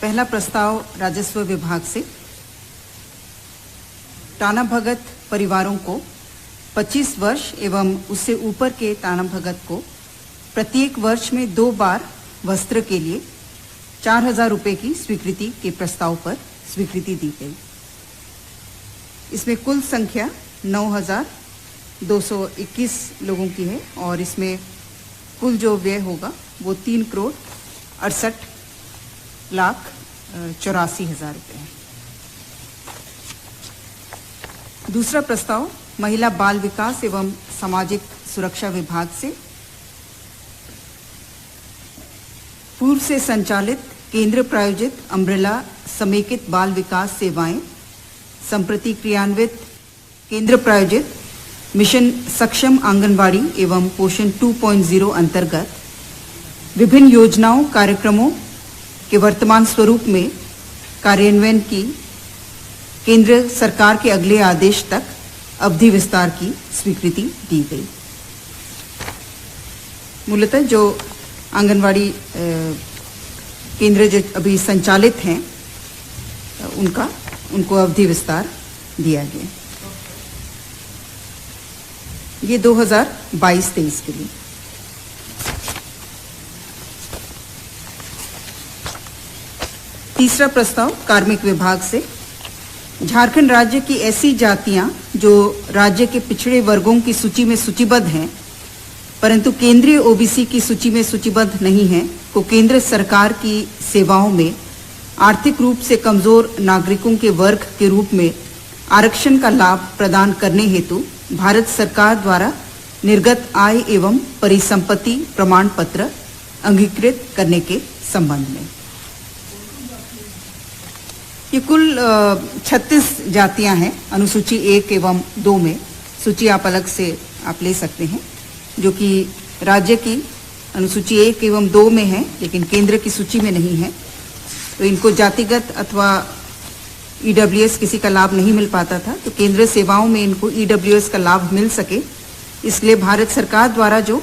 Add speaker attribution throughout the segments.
Speaker 1: पहला प्रस्ताव राजस्व विभाग से टाना भगत परिवारों को 25 वर्ष एवं उससे ऊपर के टाना भगत को प्रत्येक वर्ष में 2 बार वस्त्र के लिए 4,000 रुपये की स्वीकृति के प्रस्ताव पर स्वीकृति दी गई। इसमें कुल संख्या 9,221 लोगों की है और इसमें कुल जो व्यय होगा वो 3,68,84,000 रुपये है। दूसरा प्रस्ताव महिला बाल विकास एवं सामाजिक सुरक्षा विभाग से पूर्व से संचालित केंद्र प्रायोजित अम्ब्रेला समेकित बाल विकास सेवाएं संप्रति क्रियान्वित केंद्र प्रायोजित मिशन सक्षम आंगनवाड़ी एवं पोषण 2.0 अंतर्गत विभिन्न योजनाओं कार्यक्रमों के वर्तमान स्वरूप में कार्यान्वयन की केंद्र सरकार के अगले आदेश तक अवधि विस्तार की स्वीकृति दी गई। मूलतः जो आंगनवाड़ी केंद्र जो अभी संचालित हैं उनको अवधि विस्तार दिया गया। ये 2022-23 के लिए। तीसरा प्रस्ताव कार्मिक विभाग से झारखंड राज्य की ऐसी जातियां जो राज्य के पिछड़े वर्गों की सूची में सूचीबद्ध हैं परंतु केंद्रीय ओबीसी की सूची में सूचीबद्ध नहीं हैं को केंद्र सरकार की सेवाओं में आर्थिक रूप से कमजोर नागरिकों के वर्ग के रूप में आरक्षण का लाभ प्रदान करने हेतु भारत सरकार द्वारा निर्गत आय एवं परिसंपत्ति प्रमाण पत्र अंगीकृत करने के संबंध में। ये कुल 36 जातियां हैं अनुसूची 1 एवं 2 में। सूची आप अलग से आप ले सकते हैं जो कि राज्य की अनुसूची 1 एवं 2 में है लेकिन केंद्र की सूची में नहीं है। तो इनको जातिगत अथवा ईडब्ल्यूएस किसी का लाभ नहीं मिल पाता था तो केंद्रीय सेवाओं में इनको ईडब्ल्यूएस का लाभ मिल सके इसलिए भारत सरकार द्वारा जो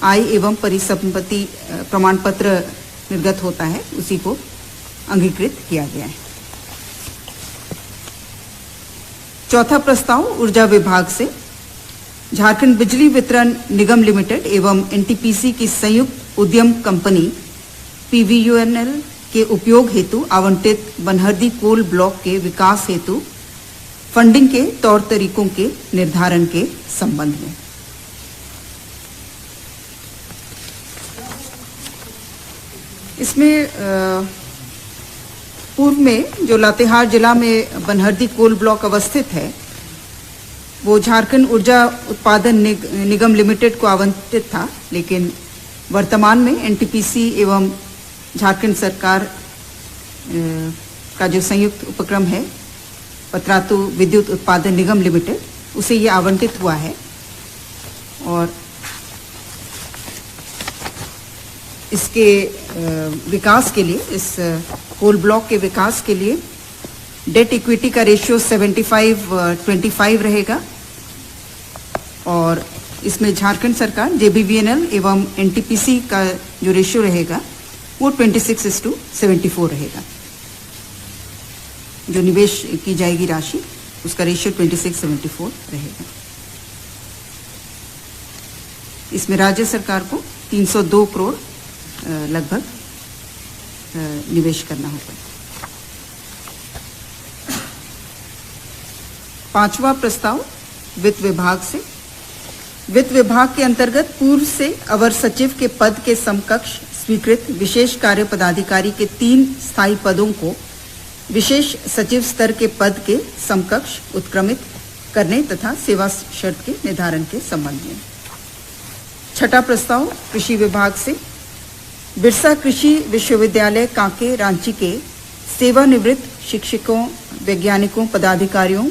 Speaker 1: आय एवं परिसंपत्ति प्रमाण पत्र निर्गत होता है उसी को अंगीकृत किया गया है। चौथा प्रस्ताव ऊर्जा विभाग से झारखंड बिजली वितरण निगम लिमिटेड एवं एनटीपीसी की संयुक्त उद्यम कंपनी पीवीयूएनएल के उपयोग हेतु आवंटित बनहरदी कोल ब्लॉक के विकास हेतु फंडिंग के तौर तरीकों के निर्धारण के संबंध में। इसमें पूर्व में जो लातेहार जिला में बनहरदी कोल ब्लॉक अवस्थित है वो झारखंड ऊर्जा उत्पादन निगम लिमिटेड को आवंटित था लेकिन वर्तमान में एनटीपीसी एवं झारखंड सरकार का जो संयुक्त उपक्रम है पतरातू विद्युत उत्पादन निगम लिमिटेड उसे ये आवंटित हुआ है और इसके विकास के लिए इस कोल ब्लॉक के विकास के लिए डेट इक्विटी का रेशियो 75-25 रहेगा और इसमें झारखंड सरकार जेबीवीएनएल एवं एनटीपीसी का जो रेशियो रहेगा वो 26:74 रहेगा। जो निवेश की जाएगी राशि उसका रेशियो 26:74 रहेगा। इसमें राज्य सरकार को 302 करोड़ लगभग निवेश करना होगा। पांचवा प्रस्ताव वित्त विभाग से वित्त विभाग के अंतर्गत पूर्व से अवर सचिव के पद के समकक्ष स्वीकृत विशेष कार्य पदाधिकारी के 3 स्थायी पदों को विशेष सचिव स्तर के पद के समकक्ष उत्क्रमित करने तथा सेवा शर्त के निर्धारण के संबंध में। छठा प्रस्ताव कृषि विभाग से बिरसा कृषि विश्वविद्यालय कांके रांची के सेवानिवृत्त शिक्षकों वैज्ञानिकों पदाधिकारियों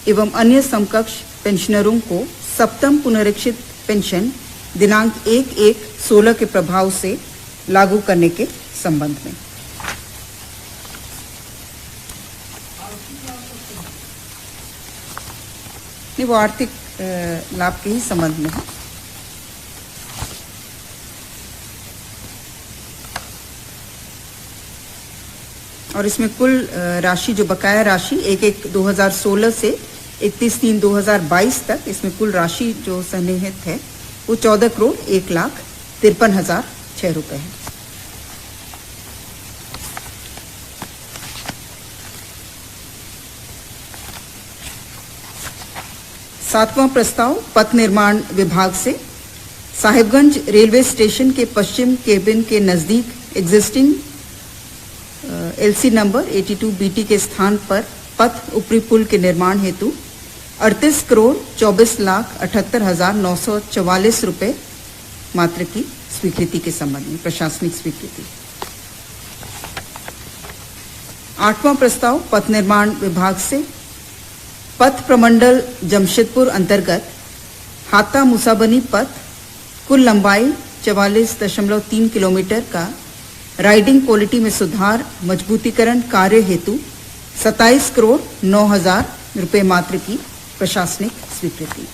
Speaker 1: एवं अन्य समकक्ष पेंशनरों को सप्तम पुनरीक्षित पेंशन दिनांक 1/1/16 के प्रभाव से लागू करने के संबंध में। वो आर्थिक लाभ के ही संबंध में है। और इसमें कुल राशि जो बकाया राशि 1/1/2016 से 31/3/2022 तक इसमें कुल राशि जो सन्निहित है वो 14,01,53,006 रुपए है। सातवां प्रस्ताव पथ निर्माण विभाग से साहिबगंज रेलवे स्टेशन के पश्चिम केबिन के नजदीक एग्जिस्टिंग एलसी नंबर 82 बीटी के स्थान पर पथ ऊपरी पुल के निर्माण हेतु 38,24,78,944 रुपए मात्र की स्वीकृति के संबंध में प्रशासनिक स्वीकृति। आठवां प्रस्ताव पथ निर्माण विभाग से पथ प्रमंडल जमशेदपुर अंतर्गत हाता मुसाबनी पथ कुल लंबाई 44.3 किलोमीटर का राइडिंग क्वालिटी में सुधार मजबूतीकरण कार्य हेतु 27,09,000 रुपए मात्र की प्रशासनिक स्वीकृति।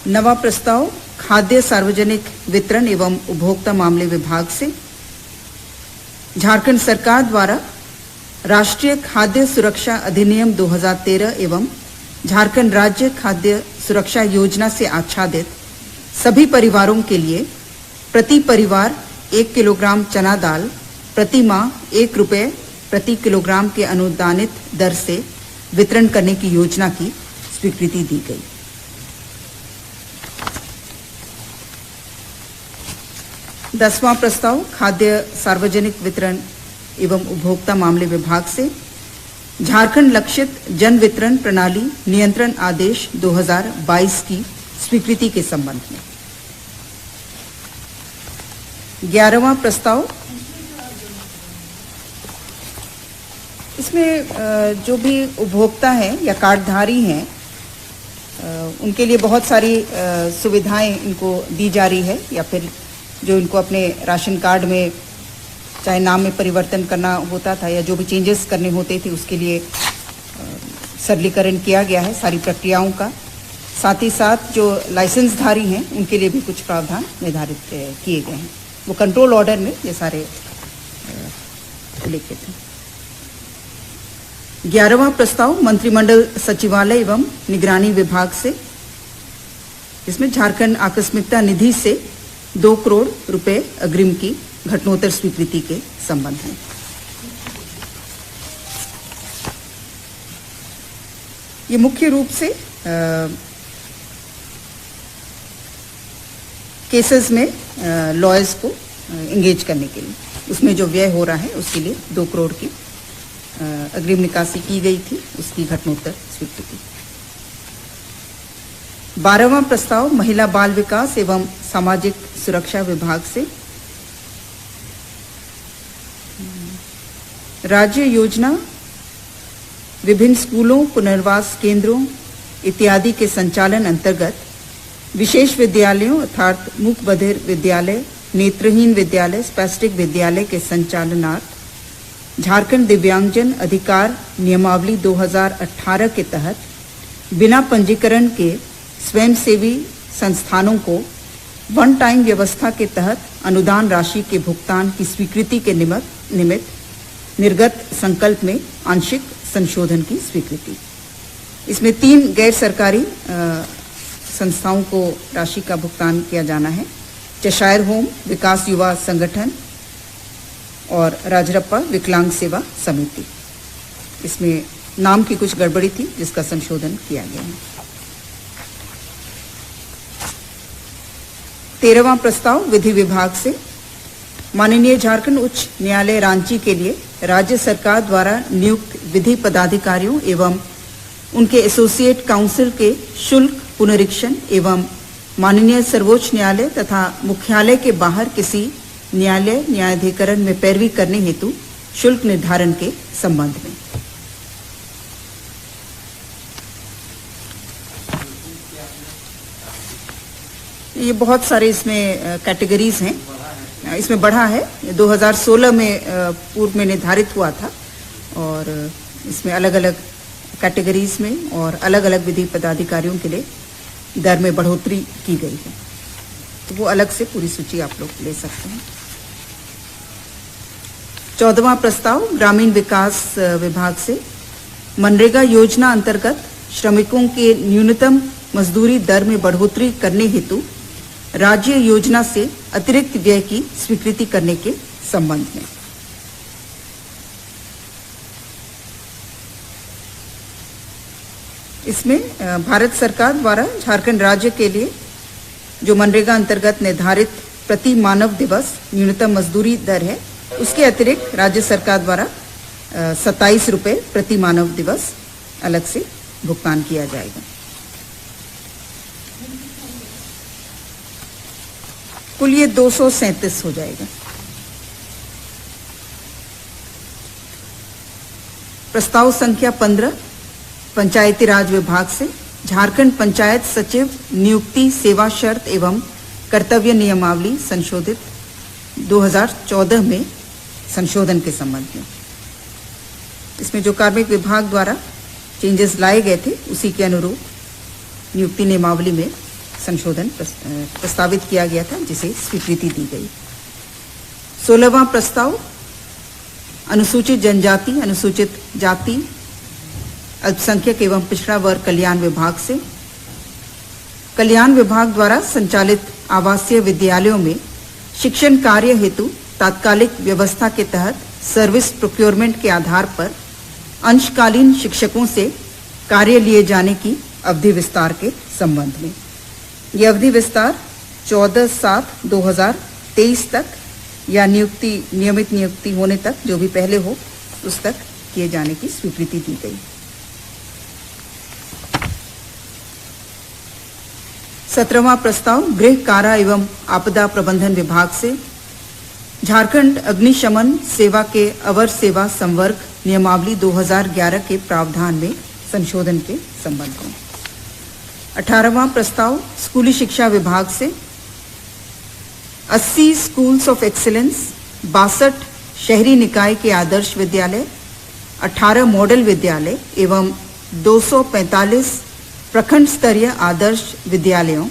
Speaker 1: नवा प्रस्ताव खाद्य सार्वजनिक वितरण एवं उपभोक्ता मामले विभाग से झारखंड सरकार द्वारा राष्ट्रीय खाद्य सुरक्षा अधिनियम 2013 एवं झारखंड राज्य खाद्य सुरक्षा योजना से आच्छादित सभी परिवारों के लिए प्रति परिवार 1 किलोग्राम चना दाल प्रति माह 1 रुपये प्रति किलोग्राम के अनुदानित दर से वितरण करने की योजना की स्वीकृति दी गई। दसवां प्रस्ताव खाद्य सार्वजनिक वितरण एवं उपभोक्ता मामले विभाग से झारखंड लक्षित जन वितरण प्रणाली नियंत्रण आदेश 2022 की स्वीकृति के संबंध में। 11वां प्रस्ताव इसमें जो भी उपभोक्ता हैं या कार्डधारी हैं उनके लिए बहुत सारी सुविधाएं इनको दी जा रही है, या फिर जो इनको अपने राशन कार्ड में चाहे नाम में परिवर्तन करना होता था या जो भी चेंजेस करने होते थे उसके लिए सरलीकरण किया गया है सारी प्रक्रियाओं का। साथ ही साथ जो लाइसेंसधारी हैं उनके लिए भी कुछ प्रावधान निर्धारित किए गए हैं, वो कंट्रोल ऑर्डर में ये सारे उल्लेखित हैं। 11वां प्रस्ताव मंत्रिमंडल सचिवालय एवं निगरानी विभाग से, इसमें झारखंड आकस्मिकता निधि से 2 करोड़ रुपए अग्रिम की घटनोत्तर स्वीकृति के संबंध में। ये मुख्य रूप से केसेस में लॉयर्स को एंगेज करने के लिए उसमें जो व्यय हो रहा है उसके लिए 2 करोड़ की अग्रिम निकासी की गई थी, उसकी घटनोत्तर स्वीकृति। 12वां प्रस्ताव महिला बाल विकास एवं सामाजिक सुरक्षा विभाग से राज्य योजना विभिन्न स्कूलों पुनर्वास केंद्रों इत्यादि के संचालन अंतर्गत विशेष विद्यालयों अर्थात मूक बधिर विद्यालय, नेत्रहीन विद्यालय, स्पैस्टिक विद्यालय के संचालनार्थ झारखंड दिव्यांगजन अधिकार नियमावली 2018 के तहत बिना पंजीकरण के स्वयंसेवी संस्थानों को वन टाइम व्यवस्था के तहत अनुदान राशि के भुगतान की स्वीकृति के निमित्त निर्गत संकल्प में आंशिक संशोधन की स्वीकृति। इसमें 3 गैर सरकारी संस्थाओं को राशि का भुगतान किया जाना है, चेशायर होम विकास युवा संगठन और राजरप्पा विकलांग सेवा समिति। इसमें नाम की कुछ गड़बड़ी थी जिसका संशोधन किया गया है। 13वां प्रस्ताव विधि विभाग से माननीय झारखंड उच्च न्यायालय रांची के लिए राज्य सरकार द्वारा नियुक्त विधि पदाधिकारियों एवं उनके एसोसिएट काउंसिल के शुल्क पुनरीक्षण एवं माननीय सर्वोच्च न्यायालय तथा मुख्यालय के बाहर किसी न्यायालय न्यायाधिकरण में पैरवी करने हेतु शुल्क निर्धारण के संबंध में। ये बहुत सारे इसमें कैटेगरीज हैं, इसमें बढ़ा है। 2016 में पूर्व में निर्धारित हुआ था और इसमें अलग अलग कैटेगरीज में और अलग अलग विधि पदाधिकारियों के लिए दर में बढ़ोतरी की गई है, तो वो अलग से पूरी सूची आप लोग ले सकते हैं। 14वां प्रस्ताव ग्रामीण विकास विभाग से मनरेगा योजना अंतर्गत श्रमिकों के न्यूनतम मजदूरी दर में बढ़ोतरी करने हेतु राज्य योजना से अतिरिक्त व्यय की स्वीकृति करने के संबंध में। इसमें भारत सरकार द्वारा झारखंड राज्य के लिए जो मनरेगा अंतर्गत निर्धारित प्रति मानव दिवस न्यूनतम मजदूरी दर है, उसके अतिरिक्त राज्य सरकार द्वारा 27 रुपये प्रति मानव दिवस अलग से भुगतान किया जाएगा। कुल ये 237 हो जाएगा। प्रस्ताव संख्या 15 पंचायती राज विभाग से झारखंड पंचायत सचिव नियुक्ति सेवा शर्त एवं कर्तव्य नियमावली संशोधित 2014 में संशोधन के संबंध में। इसमें जो कार्मिक विभाग द्वारा चेंजेस लाए गए थे, उसी के अनुरूप नियुक्ति नियमावली में संशोधन प्रस्तावित किया गया था, जिसे स्वीकृति दी गई। 16वां प्रस्ताव अनुसूचित जनजाति, अनुसूचित जाति, अल्पसंख्यक एवं पिछड़ा वर्ग कल्याण विभाग से कल्याण विभाग द्वारा संचालित आवासीय विद्यालयों में शिक्षण कार्य हेतु तात्कालिक व्यवस्था के तहत सर्विस प्रोक्योरमेंट के आधार पर अंशकालीन शिक्षकों से कार्य लिए जाने की अवधि विस्तार के संबंध में। यह अवधि विस्तार 14/7/2023 तक या नियमित नियुक्ति होने तक, जो भी पहले हो उस तक किए जाने की स्वीकृति दी गई। 17वां प्रस्ताव गृह कारा एवं आपदा प्रबंधन विभाग से झारखंड अग्निशमन सेवा के अवर सेवा संवर्ग नियमावली 2011 के प्रावधान में संशोधन के संबंध में। 18वां प्रस्ताव स्कूली शिक्षा विभाग से 80 स्कूल्स ऑफ एक्सीलेंस, 62 शहरी निकाय के आदर्श विद्यालय, 18 मॉडल विद्यालय एवं 245 प्रखंड स्तरीय आदर्श विद्यालयों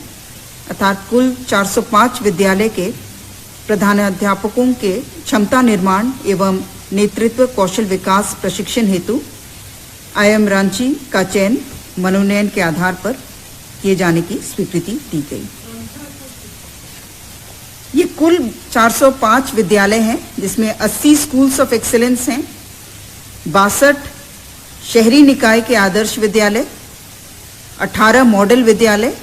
Speaker 1: अर्थात कुल 405 विद्यालय के प्रधानाध्यापकों के क्षमता निर्माण एवं नेतृत्व कौशल विकास प्रशिक्षण हेतु IIM रांची का चयन मनोनयन के आधार पर किए जाने की स्वीकृति दी गई। ये कुल 405 विद्यालय हैं, जिसमें 80 स्कूल्स ऑफ एक्सीलेंस हैं, 62 शहरी निकाय के आदर्श विद्यालय, 18 मॉडल विद्यालय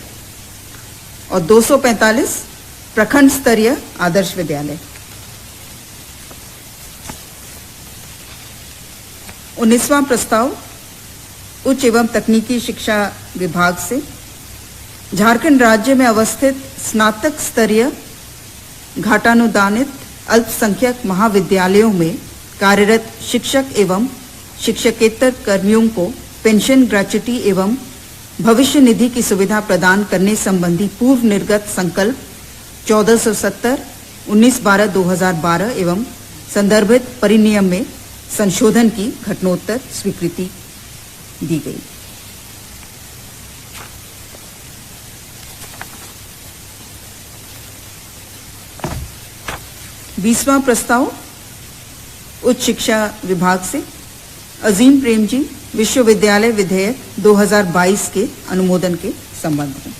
Speaker 1: और 245 प्रखंड स्तरीय आदर्श विद्यालय। 19वां प्रस्ताव उच्च एवं तकनीकी शिक्षा विभाग से झारखंड राज्य में अवस्थित स्नातक स्तरीय घाटानुदानित अल्पसंख्यक महाविद्यालयों में कार्यरत शिक्षक एवं शिक्षकेतर कर्मियों को पेंशन, ग्रेच्युटी एवं भविष्य निधि की सुविधा प्रदान करने संबंधी पूर्व निर्गत संकल्प 1470 19/12/2012 एवं संदर्भित परिनियम में संशोधन की घटनोत्तर स्वीकृति दी गई। बीसवां प्रस्ताव उच्च शिक्षा विभाग से अजीम प्रेमजी विश्वविद्यालय विधेयक 2022 के अनुमोदन के संबंध में।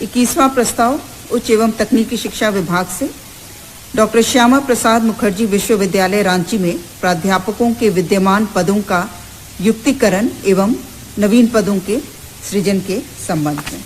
Speaker 1: 21वां प्रस्ताव उच्च एवं तकनीकी शिक्षा विभाग से डॉक्टर श्यामा प्रसाद मुखर्जी विश्वविद्यालय रांची में प्राध्यापकों के विद्यमान पदों का युक्तिकरण एवं नवीन पदों के सृजन के संबंध में।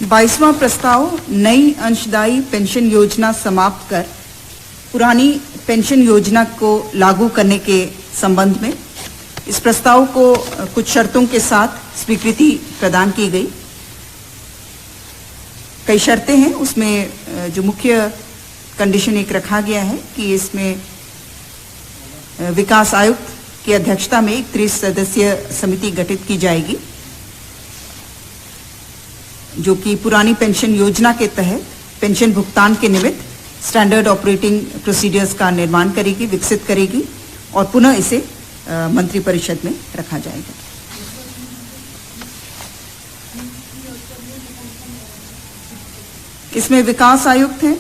Speaker 1: बाईसवां प्रस्ताव नई अंशदायी पेंशन योजना समाप्त कर पुरानी पेंशन योजना को लागू करने के संबंध में। इस प्रस्ताव को कुछ शर्तों के साथ स्वीकृति प्रदान की गई। कई शर्तें हैं, उसमें जो मुख्य कंडीशन एक रखा गया है कि इसमें विकास आयुक्त की अध्यक्षता में एक 30 सदस्यीय समिति गठित की जाएगी, जो कि पुरानी पेंशन योजना के तहत पेंशन भुगतान के निमित्त स्टैंडर्ड ऑपरेटिंग प्रोसीजर्स का निर्माण करेगी, विकसित करेगी और पुनः इसे मंत्रिपरिषद में रखा जाएगा। इसमें विकास आयुक्त हैं,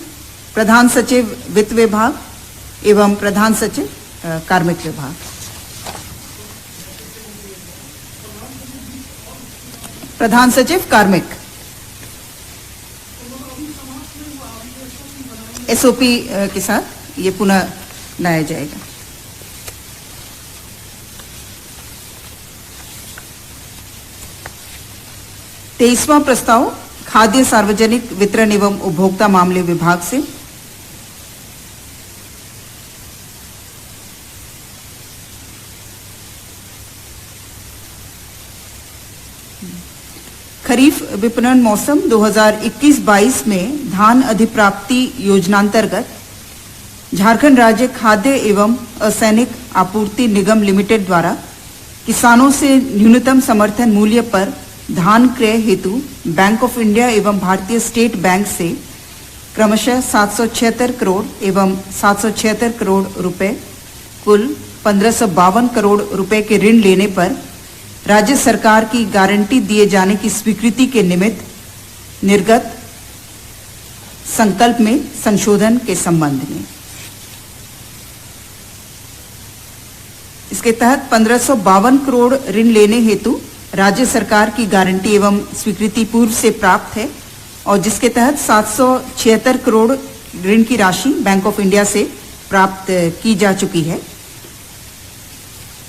Speaker 1: प्रधान सचिव वित्त विभाग एवं प्रधान सचिव कार्मिक विभाग। प्रधान सचिव कार्मिक एसओपी के साथ ये पुनः लाया जाएगा। तेईसवां प्रस्ताव खाद्य सार्वजनिक वितरण एवं उपभोक्ता मामले विभाग से खरीफ विपणन मौसम 2021-22 में धान अधिप्राप्ति योजनांतर्गत झारखंड राज्य खाद्य एवं असैनिक आपूर्ति निगम लिमिटेड द्वारा किसानों से न्यूनतम समर्थन मूल्य पर धान क्रय हेतु बैंक ऑफ इंडिया एवं भारतीय स्टेट बैंक से क्रमशः 776 करोड़ एवं 776 करोड़ रुपए कुल 1552 करोड़ रुपए के ऋण लेने पर राज्य सरकार की गारंटी दिए जाने की स्वीकृति के निमित्त निर्गत संकल्प में संशोधन के संबंध में इसके तहत 1552 करोड़ ऋण लेने हेतु राज्य सरकार की गारंटी एवं स्वीकृति पूर्व से प्राप्त है और जिसके तहत 776 करोड़ ऋण की राशि बैंक ऑफ इंडिया से प्राप्त की जा चुकी है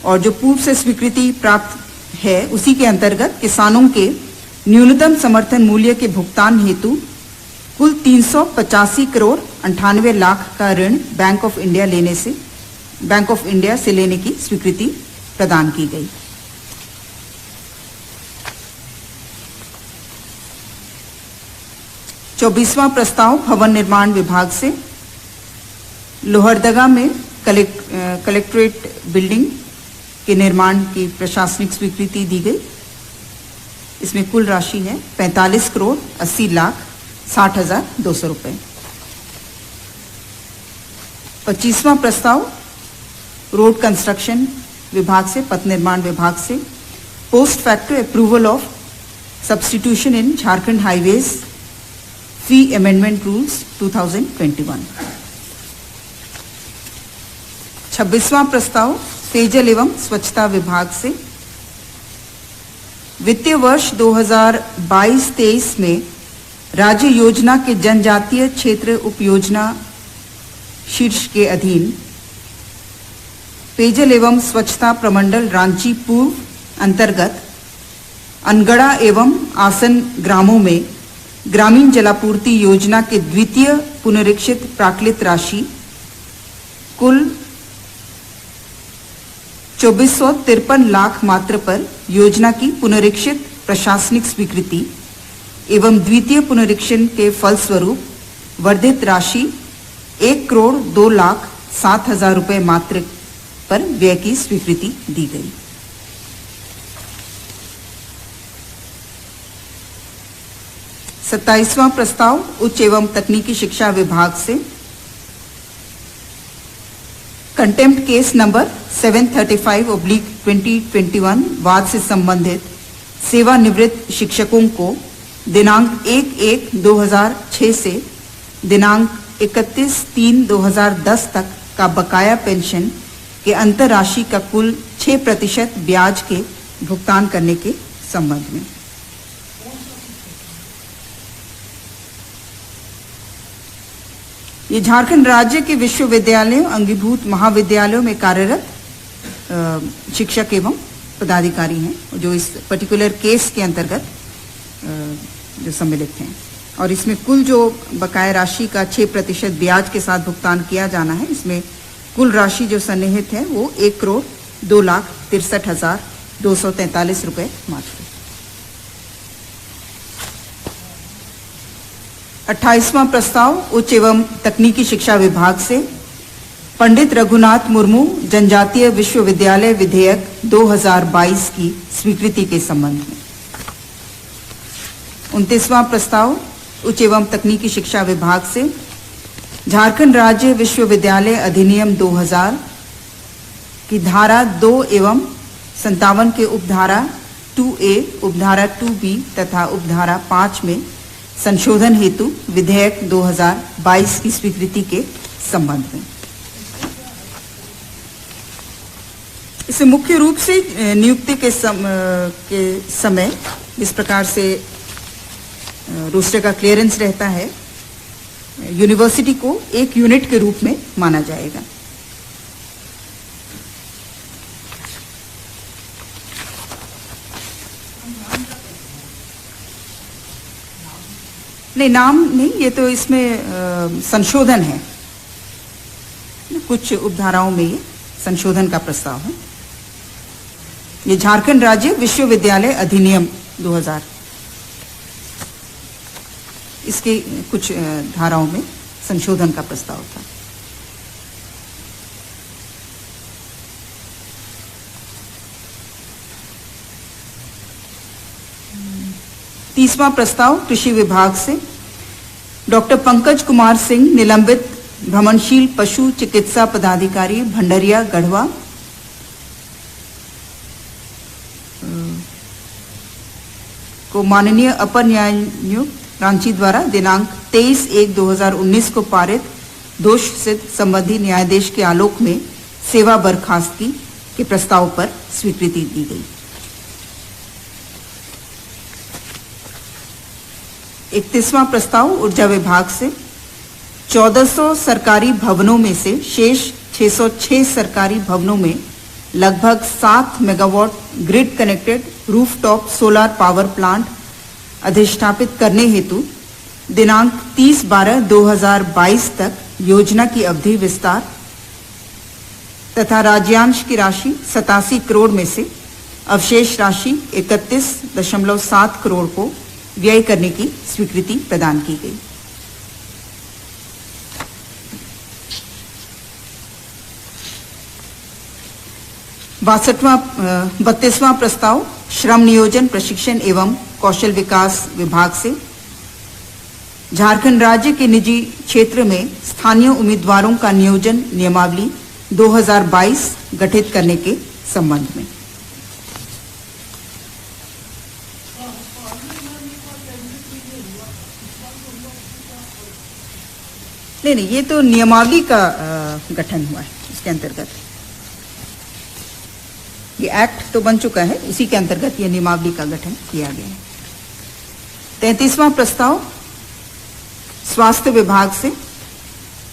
Speaker 1: और जो पूर्व से स्वीकृति प्राप्त है उसी के अंतर्गत किसानों के न्यूनतम समर्थन मूल्य के भुगतान हेतु कुल 385 करोड़ 98 लाख का ऋण बैंक ऑफ इंडिया से लेने की स्वीकृति प्रदान की गई। चौबीसवां प्रस्ताव भवन निर्माण विभाग से लोहरदगा में कलेक्ट्रेट बिल्डिंग के निर्माण की प्रशासनिक स्वीकृति दी गई। इसमें कुल राशि है 45 करोड़ 80 लाख 60,200 रुपए। 25वां प्रस्ताव रोड कंस्ट्रक्शन विभाग से पथ निर्माण विभाग से post facto approval of substitution in Jharkhand highways fee amendment rules 2021। 26वां प्रस्ताव पेयजल एवं स्वच्छता विभाग से वित्तीय वर्ष 2022-23 में राज्य योजना के जनजातीय क्षेत्र उपयोजना शीर्ष के अधीन पेयजल एवं स्वच्छता प्रमंडल रांची पूर्व अंतर्गत अनगढ़ा एवं आसन ग्रामों में ग्रामीण जलापूर्ति योजना के द्वितीय पुनरीक्षित प्राक्कृत राशि कुल 2453 लाख मात्र पर योजना की पुनरीक्षित प्रशासनिक स्वीकृति एवं द्वितीय पुनरीक्षण के फलस्वरूप वर्धित राशि 1 करोड़ 2 लाख 7,000 रुपए मात्र पर व्यय की स्वीकृति दी गई। सत्ताईसवां प्रस्ताव उच्च एवं तकनीकी शिक्षा विभाग से कंटेम्प्ट केस नंबर 735/2021 वाद से संबंधित सेवानिवृत्त शिक्षकों को दिनांक 1/1/2006 से दिनांक 31/3/2010 तक का बकाया पेंशन के अंतर राशि का कुल 6% ब्याज के भुगतान करने के संबंध में ये झारखंड राज्य के विश्वविद्यालयों अंगीभूत महाविद्यालयों में कार्यरत शिक्षक एवं पदाधिकारी हैं जो इस पर्टिकुलर केस के अंतर्गत जो सम्मिलित हैं और इसमें कुल जो बकाया राशि का 6% ब्याज के साथ भुगतान किया जाना है। इसमें कुल राशि जो सन्निहित है वो 1 करोड़ 2,63,243 रुपए मात्र। 28वां प्रस्ताव उच्च एवं तकनीकी शिक्षा विभाग से पंडित रघुनाथ मुर्मू जनजातीय विश्वविद्यालय विधेयक 2022 की स्वीकृति के संबंध में। 29वां प्रस्ताव उच्च एवं तकनीकी शिक्षा विभाग से झारखंड राज्य विश्वविद्यालय अधिनियम 2000 की धारा 2 एवं 57 के उपधारा 2A, उपधारा 2B तथा उपधारा 5 में संशोधन हेतु विधेयक 2022 की स्वीकृति के संबंध में। इसे मुख्य रूप से नियुक्ति के समय इस प्रकार से रोस्टर का क्लियरेंस रहता है, यूनिवर्सिटी को एक यूनिट के रूप में माना जाएगा। नहीं, नाम नहीं, ये तो इसमें संशोधन है, कुछ उपधाराओं में ये संशोधन का प्रस्ताव है। ये झारखंड राज्य विश्वविद्यालय अधिनियम 2000, इसके कुछ धाराओं में संशोधन का प्रस्ताव था। तीसवां प्रस्ताव कृषि विभाग से डॉक्टर पंकज कुमार सिंह निलंबित भ्रमणशील पशु चिकित्सा पदाधिकारी भंडरिया गढ़वा को माननीय अपर न्यायायुक्त रांची द्वारा दिनांक 23/1/2019 को पारित दोष सिद्ध संबंधी न्यायादेश के आलोक में सेवा बर्खास्तगी के प्रस्ताव पर स्वीकृति दी गई। 31वां प्रस्ताव ऊर्जा विभाग से 1400 सरकारी भवनों में से शेष 606 सरकारी भवनों में लगभग 7 megawatt grid connected rooftop solar power plant अधिष्ठापित करने हेतु दिनांक 30/12/2022 तक योजना की अवधि विस्तार तथा राज्यांश की राशि 87 करोड़ में से अवशेष राशि 31.7 करोड़ को व्यय करने की स्वीकृति प्रदान की गई। बत्तीसवां प्रस्ताव श्रम नियोजन प्रशिक्षण एवं कौशल विकास विभाग से झारखंड राज्य के निजी क्षेत्र में स्थानीय उम्मीदवारों का नियोजन नियमावली 2022 गठित करने के संबंध में। नहीं, ये तो नियमावली का गठन हुआ है, इसके अंतर्गत ये एक्ट तो बन चुका है, उसी के अंतर्गत ये नियमावली का गठन किया गया है। 33वां प्रस्ताव स्वास्थ्य विभाग से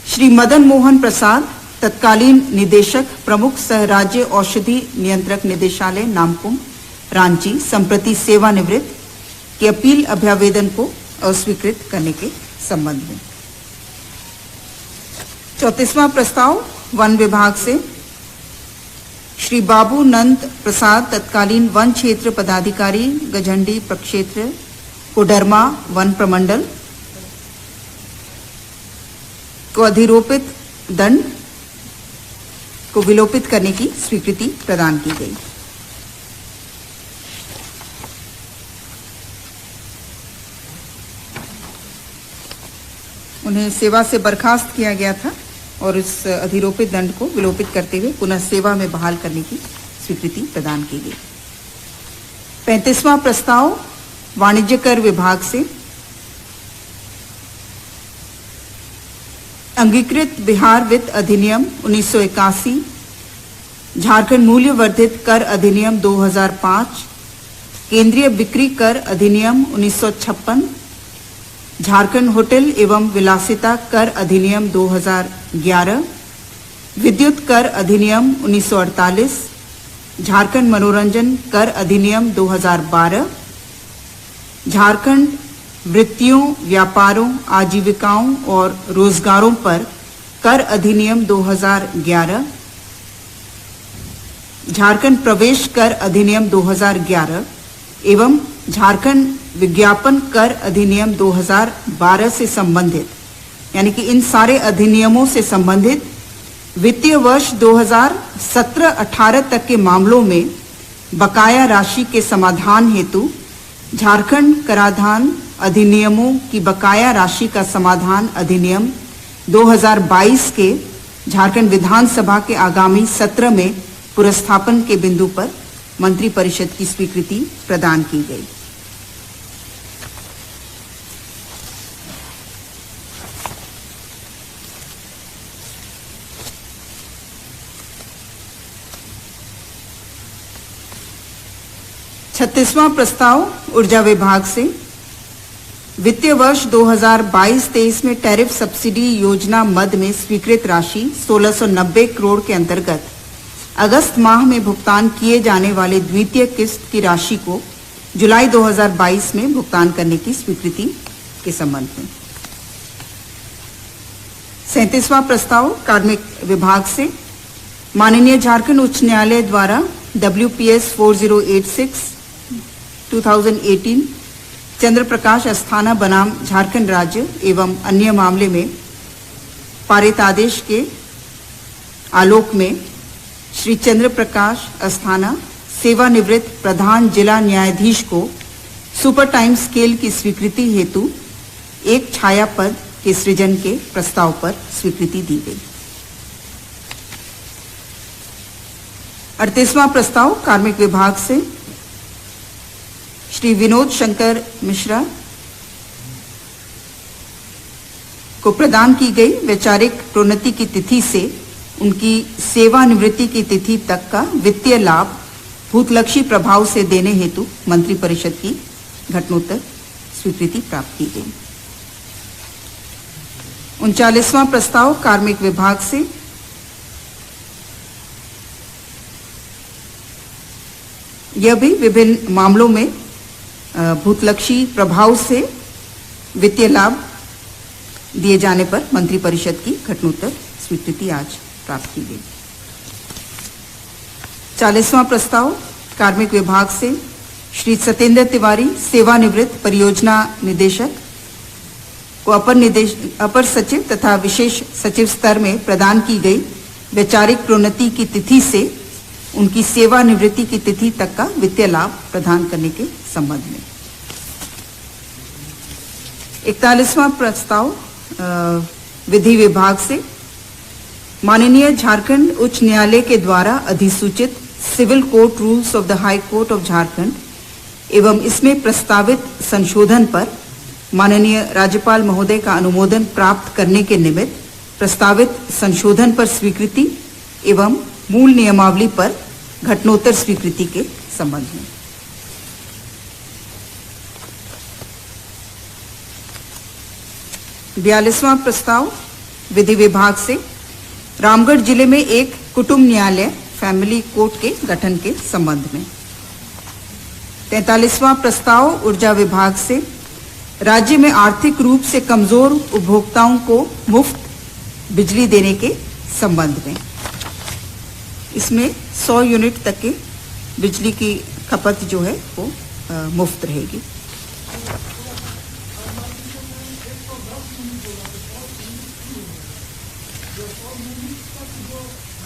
Speaker 1: श्री मदन मोहन प्रसाद तत्कालीन निदेशक प्रमुख सह राज्य औषधि नियंत्रक निदेशालय नामकुम रांची संप्रति सेवानिवृत्त के अपील अभ्यावेदन को अस्वीकृत करने के संबंध में। 34वां प्रस्ताव वन विभाग से श्री बाबू नंद प्रसाद तत्कालीन वन क्षेत्र पदाधिकारी गझंडी प्रक्षेत्र कोडरमा वन प्रमंडल को अधिरोपित दंड को विलोपित करने की स्वीकृति प्रदान की गई। उन्हें सेवा से बर्खास्त किया गया था और इस अधिरोपित दंड को विलोपित करते हुए पुनः सेवा में बहाल करने की स्वीकृति प्रदान की गई। 35वां प्रस्ताव वाणिज्य कर विभाग से अंगीकृत बिहार वित्त अधिनियम 1981, झारखंड मूल्य वर्धित कर अधिनियम 2005, केंद्रीय बिक्री कर अधिनियम 1956, झारखंड होटल एवं विलासिता कर अधिनियम 2011, विद्युत कर अधिनियम 1948, झारखंड मनोरंजन कर अधिनियम 2012, झारखंड वृत्तियों, व्यापारों, आजीविकाओं और रोजगारों पर कर अधिनियम 2011, झारखंड प्रवेश कर अधिनियम 2011 एवं झारखंड विज्ञापन कर अधिनियम 2012 से संबंधित, यानी कि इन सारे अधिनियमों से संबंधित वित्तीय वर्ष 2017-18 तक के मामलों में बकाया राशि के समाधान हेतु झारखंड कराधान अधिनियमों की बकाया राशि का समाधान अधिनियम 2022 के झारखंड विधानसभा के आगामी सत्र में पुरस्थापन के बिंदु पर मंत्री परिषद की स्वीकृति प्रदान की गई। छत्तीसवां प्रस्ताव ऊर्जा विभाग से वित्तीय वर्ष 2022-23 में टैरिफ सब्सिडी योजना मद में स्वीकृत राशि 1690 करोड़ के अंतर्गत अगस्त माह में भुगतान किए जाने वाले द्वितीय किस्त की राशि को जुलाई 2022 में भुगतान करने की स्वीकृति के संबंध में। 37वां प्रस्ताव कार्मिक विभाग से माननीय झारखंड उच्च न्यायालय द्वारा WPS 4086/2018 चंद्र प्रकाश अस्थाना बनाम झारखंड राज्य एवं अन्य मामले में पारित आदेश के आलोक में श्री चंद्र प्रकाश अस्थाना सेवानिवृत्त प्रधान जिला न्यायाधीश को सुपर टाइम स्केल की स्वीकृति हेतु एक छाया पद के सृजन के प्रस्ताव पर स्वीकृति दी गई। 38वां प्रस्ताव कार्मिक विभाग से श्री विनोद शंकर मिश्रा को प्रदान की गई वैचारिक प्रोन्नति की तिथि से उनकी सेवानिवृत्ति की तिथि तक का वित्तीय लाभ भूतलक्षी प्रभाव से देने हेतु मंत्रिपरिषद की घटनोत्तर स्वीकृति प्राप्त की गई। 39वां प्रस्ताव कार्मिक विभाग से यह भी विभिन्न मामलों में भूतलक्षी प्रभाव से वित्तीय लाभ दिए जाने पर मंत्रिपरिषद की घटनोत्तर स्वीकृति आज प्राप्त की गई। 40वां प्रस्ताव कार्मिक विभाग से श्री सत्येंद्र तिवारी सेवानिवृत्त परियोजना निदेशक को अपर सचिव तथा विशेष सचिव स्तर में प्रदान की गई वैचारिक प्रोन्नति की तिथि से उनकी सेवानिवृत्ति की तिथि तक का वित्तीय लाभ प्रदान करने के संबंध में। 41वां प्रस्ताव विधि विभाग से माननीय झारखंड उच्च न्यायालय के द्वारा अधिसूचित civil court rules of the high court of Jharkhand एवं इसमें प्रस्तावित संशोधन पर माननीय राज्यपाल महोदय का अनुमोदन प्राप्त करने के निमित्त प्रस्तावित संशोधन पर स्वीकृति एवं मूल नियमावली पर घटनोत्तर स्वीकृति के संबंध में। बयालीसवां प्रस्ताव विधि विभाग से रामगढ़ जिले में एक कुटुंब न्यायालय फैमिली कोर्ट के गठन के संबंध में। 43वां प्रस्ताव ऊर्जा विभाग से राज्य में आर्थिक रूप से कमजोर उपभोक्ताओं को मुफ्त बिजली देने के संबंध में। इसमें 100 यूनिट तक के बिजली की खपत जो है वो मुफ्त रहेगी।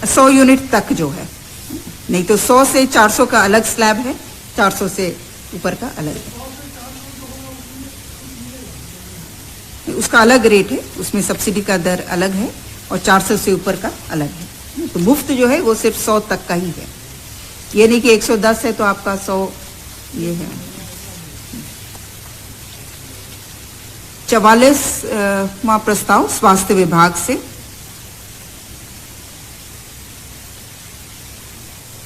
Speaker 1: सौ यूनिट तक जो है, नहीं तो 100 से 400 का अलग स्लैब है, 400 से ऊपर का अलग है, उसका अलग रेट है, उसमें सब्सिडी का दर अलग है और 400 से ऊपर का अलग है। तो मुफ्त जो है वो सिर्फ 100 तक का ही है, ये नहीं कि 110 है तो आपका 100 ये है। 44वां प्रस्ताव स्वास्थ्य विभाग से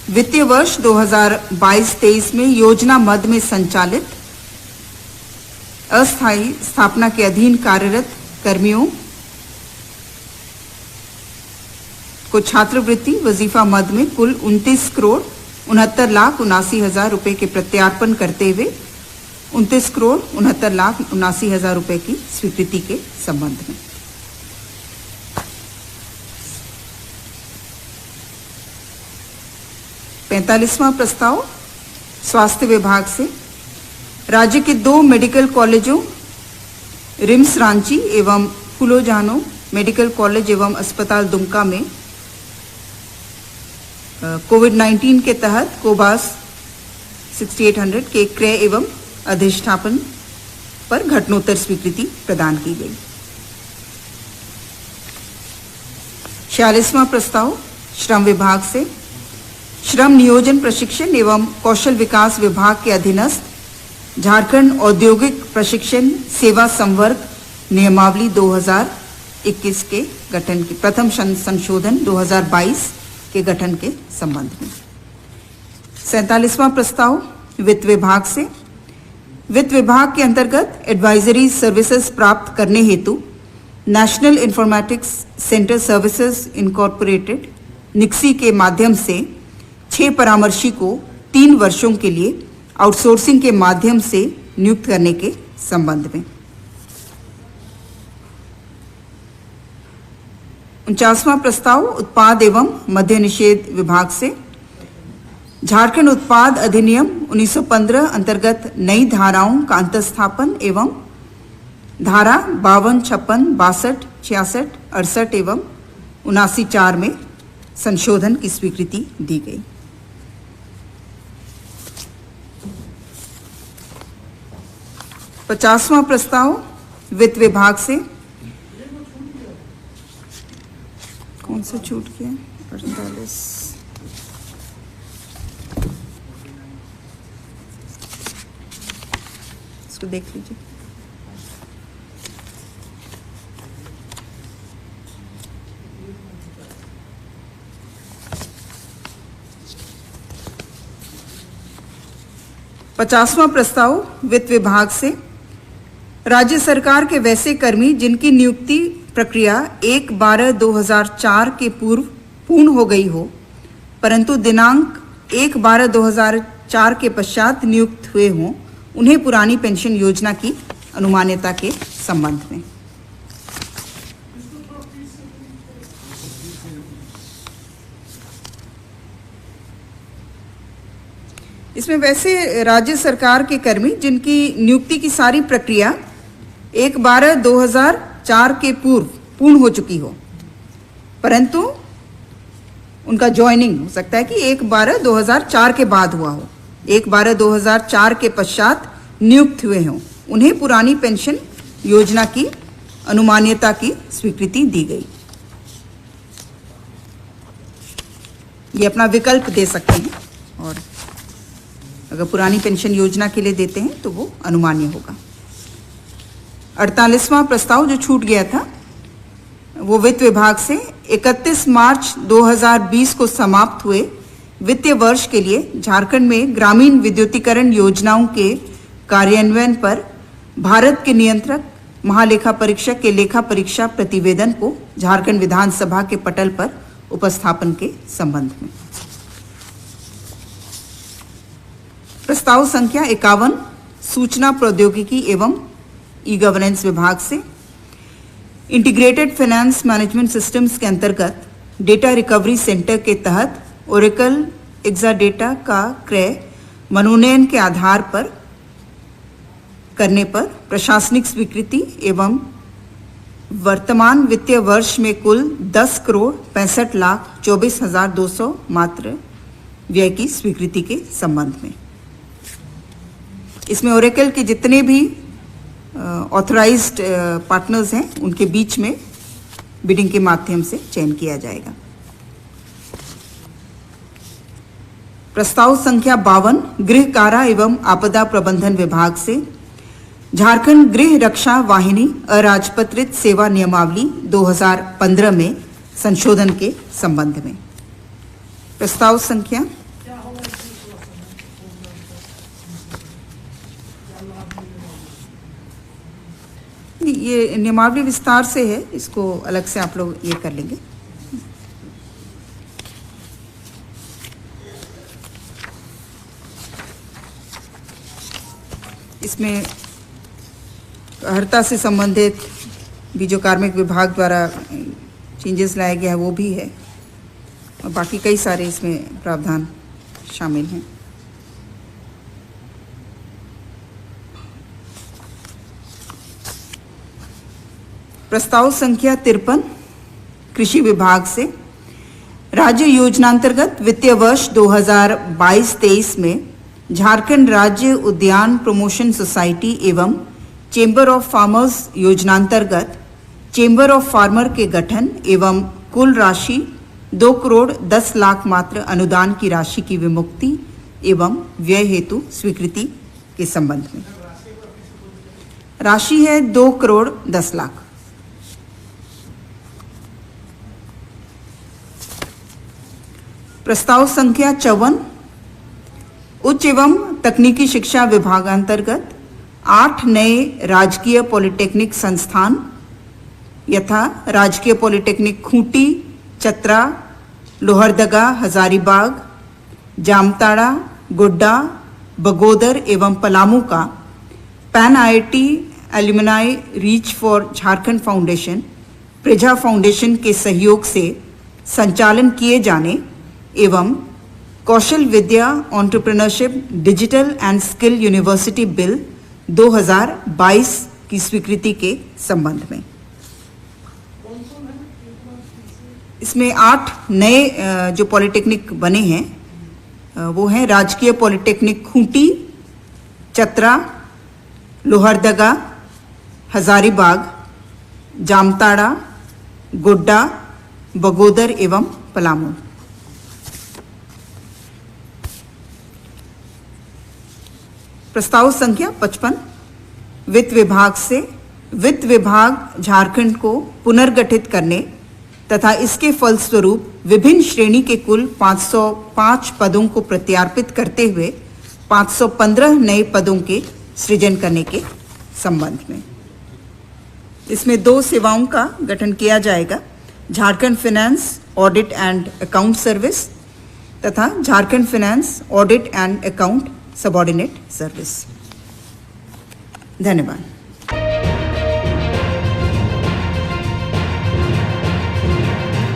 Speaker 1: वित्तीय वर्ष 2022-23 में योजना मद में संचालित अस्थायी स्थापना के अधीन कार्यरत कर्मियों को छात्रवृत्ति वजीफा मद में कुल 29,69,79,000 रुपए के प्रत्यार्पण करते हुए 29,69,79,000 रुपए की स्वीकृति के संबंध में। पैंतालीसवां प्रस्ताव स्वास्थ्य विभाग से राज्य के 2 मेडिकल कॉलेजों रिम्स रांची एवं फूलोजानो मेडिकल कॉलेज एवं अस्पताल दुमका में कोविड-19 के तहत कोबास 6800 के क्रय एवं अधिष्ठापन पर घटनोत्तर स्वीकृति प्रदान की गई। 46वां प्रस्ताव श्रम विभाग से श्रम नियोजन प्रशिक्षण एवं कौशल विकास विभाग के अधीनस्थ झारखंड औद्योगिक प्रशिक्षण सेवा संवर्ग नियमावली 2021 के गठन की प्रथम संशोधन 2022 के गठन के संबंध में। 47वां प्रस्ताव वित्त विभाग से वित्त विभाग के अंतर्गत एडवाइजरी सर्विसेज प्राप्त करने हेतु national informatics centre services incorporated NICSI के माध्यम से 6 परामर्शी को 3 वर्षों के लिए आउटसोर्सिंग के माध्यम से नियुक्त करने के संबंध में। 49वां प्रस्ताव उत्पाद एवं मद्य निषेध विभाग से झारखंड उत्पाद अधिनियम 1915 अंतर्गत नई धाराओं का अंतस्थापन एवं धारा 52, 56, 62, 66, 68 एवं 79(4) में संशोधन की स्वीकृति दी गई। पचासवां प्रस्ताव वित्त विभाग से कौन सा छूट गया? 48 इसको देख लीजिए। पचासवां प्रस्ताव वित्त विभाग से राज्य सरकार के वैसे कर्मी जिनकी नियुक्ति प्रक्रिया 1/12/2004 के पूर्व पूर्ण हो गई हो परंतु दिनांक 1/12/2004 के पश्चात नियुक्त हुए हों, उन्हें पुरानी पेंशन योजना की अनुमान्यता के संबंध में। इसमें वैसे राज्य सरकार के कर्मी जिनकी नियुक्ति की सारी प्रक्रिया 1/12/2004 के पूर्व पूर्ण हो चुकी हो परंतु उनका ज्वाइनिंग हो सकता है कि 1/12/2004 के बाद हुआ हो, 1/12/2004 के पश्चात नियुक्त हुए हों, उन्हें पुरानी पेंशन योजना की अनुमान्यता की स्वीकृति दी गई। ये अपना विकल्प दे सकते हैं और अगर पुरानी पेंशन योजना के लिए देते हैं तो वो अनुमान्य होगा। 48वां प्रस्ताव जो छूट गया था वो वित्त विभाग से 31 मार्च 2020 को समाप्त हुए वित्तीय वर्ष के लिए झारखंड में ग्रामीण विद्युतीकरण योजनाओं के कार्यान्वयन पर भारत के नियंत्रक महालेखा परीक्षक के लेखा परीक्षा प्रतिवेदन को झारखंड विधानसभा के पटल पर उपस्थापन के संबंध में। प्रस्ताव संख्या 51 सूचना प्रौद्योगिकी एवं ई गवर्नेंस विभाग से इंटीग्रेटेड फाइनेंस मैनेजमेंट सिस्टम्स के अंतर्गत डेटा रिकवरी सेंटर के तहत ओरेकल एक्साडेटा का क्रय मनोनयन के आधार पर करने पर प्रशासनिक स्वीकृति एवं वर्तमान वित्तीय वर्ष में कुल 10,65,24,200 मात्र व्यय की स्वीकृति के संबंध में। इसमें ओरेकल के जितने भी ऑथराइज्ड पार्टनर्स हैं उनके बीच में बिडिंग के माध्यम से चयन किया जाएगा। प्रस्ताव संख्या 52 गृह कारा एवं आपदा प्रबंधन विभाग से झारखंड गृह रक्षा वाहिनी अराजपत्रित सेवा नियमावली 2015 में संशोधन के संबंध में। प्रस्ताव संख्या ये नियमावली विस्तार से है, इसको अलग से आप लोग ये कर लेंगे। इसमें अर्हता से संबंधित भी जो कार्मिक विभाग द्वारा चेंजेस लाया गया है वो भी है और बाकी कई सारे इसमें प्रावधान शामिल हैं। प्रस्ताव संख्या 53 कृषि विभाग से राज्य योजनांतर्गत वित्तीय वर्ष 2022-23 में झारखंड राज्य उद्यान प्रमोशन सोसाइटी एवं चेंबर ऑफ फार्मर्स योजनांतर्गत चेंबर ऑफ फार्मर के गठन एवं कुल राशि 2 करोड़ 10 लाख मात्र अनुदान की राशि की विमुक्ति एवं व्यय हेतु स्वीकृति के संबंध में राशि है 2 करोड़ 10 लाख। प्रस्ताव संख्या 54 उच्च एवं तकनीकी शिक्षा विभागांतर्गत 8 नए राजकीय पॉलिटेक्निक संस्थान यथा राजकीय पॉलिटेक्निक खूंटी, चतरा, लोहरदगा, हजारीबाग, जामताड़ा, गोड्डा, बगोदर एवं पलामू का pan IIT alumni reach for Jharkhand foundation, Prezha foundation के सहयोग से संचालन किए जाने एवं Kaushal Vidya entrepreneurship digital and skill university bill 2022 की स्वीकृति के संबंध में इसमें 8 नए जो पॉलिटेक्निक बने हैं वो हैं राजकीय पॉलिटेक्निक खूंटी, चतरा, लोहरदगा, हजारीबाग, जामताड़ा, गोड्डा, बगोदर एवं पलामू। प्रस्ताव संख्या 55 वित्त विभाग से वित्त विभाग झारखंड को पुनर्गठित करने तथा इसके फलस्वरूप विभिन्न श्रेणी के कुल 505 पदों को प्रत्यार्पित करते हुए 515 नए पदों के सृजन करने के संबंध में इसमें 2 सेवाओं का गठन किया जाएगा, Jharkhand finance audit and account service तथा Jharkhand finance audit and account subordinate service. धन्यवाद।